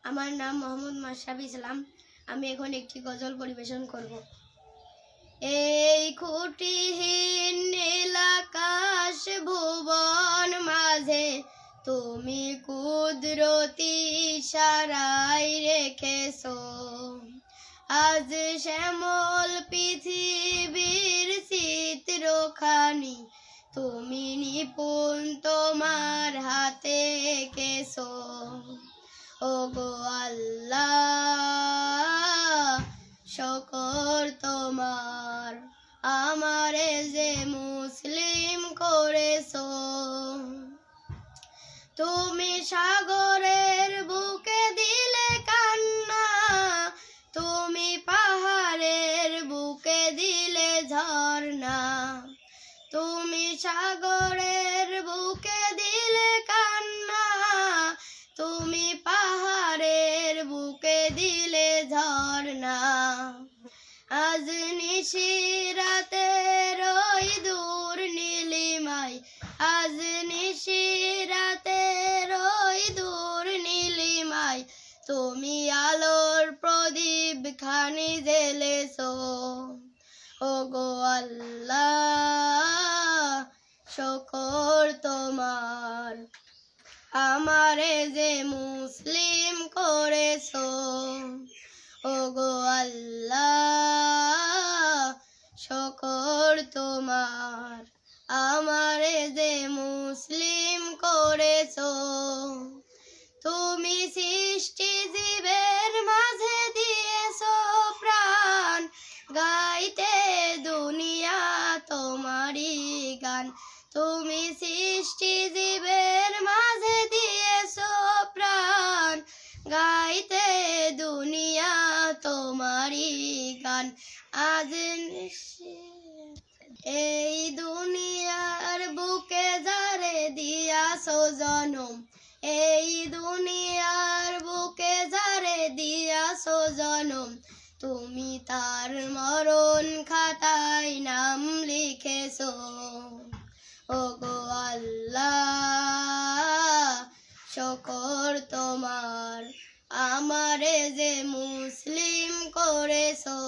আমার নাম মোহাম্মদ মাশরাফি ইসলাম। আমি এখন একটি গজল পরিবেশন করব। এই খুঁটিহীন নীল আকাশ ভুবন মাঝে তুমি কুদরতি ইশারায় রেখেছো আজ শ্যামল পৃথিবীর চিত্রখানি তুমি নিপুণ তোমার হাতে এঁকেছো। ওগো আল্লাহ শুকর তোমার, আমারে যে মুসলিম করেছো। তুমি সাগরের বুকে দিলে কান্না, তুমি পাহাড়ের বুকে দিলে ঝর্ণা। তুমি সাগরের বুকে দিলে কান্না, তুমি পাহাড়ের বুকে দিলে ঝর্ণা। আজ নিশিরাতের ওই দূর নীলিমায়, আজ নিশিরাতের ওই দূর নীলিমায় তুমি আলোর প্রদীপ খানি জ্বেলেছো। ওগো আল্লাহ শুকর তোমার, আমারে যে মুসলিম করেছো। ওগো আল্লাহ শুকর তোমার, আমারে যে মুসলিম করেছো। তুমি সৃষ্টি জীবের মাঝে দিয়েছো প্রাণ, গাইতে দুনিয়া তোমারই গান। তুমি সৃষ্টি জীবের মাঝে দিয়েছো প্রাণ, গাইতে দুনিয়া তোমারই গান। আজ এই দুনিয়ার বুকে যারে দিয়াছো জনম, এই দুনিয়ার বুকে যারে দিয়াছো জনম, তুমি তার মরণ খাতায় নাম লিখেছো। ওগো আল্লাহ শুকর তোমার, আমারে যে মুসলিম করেছো।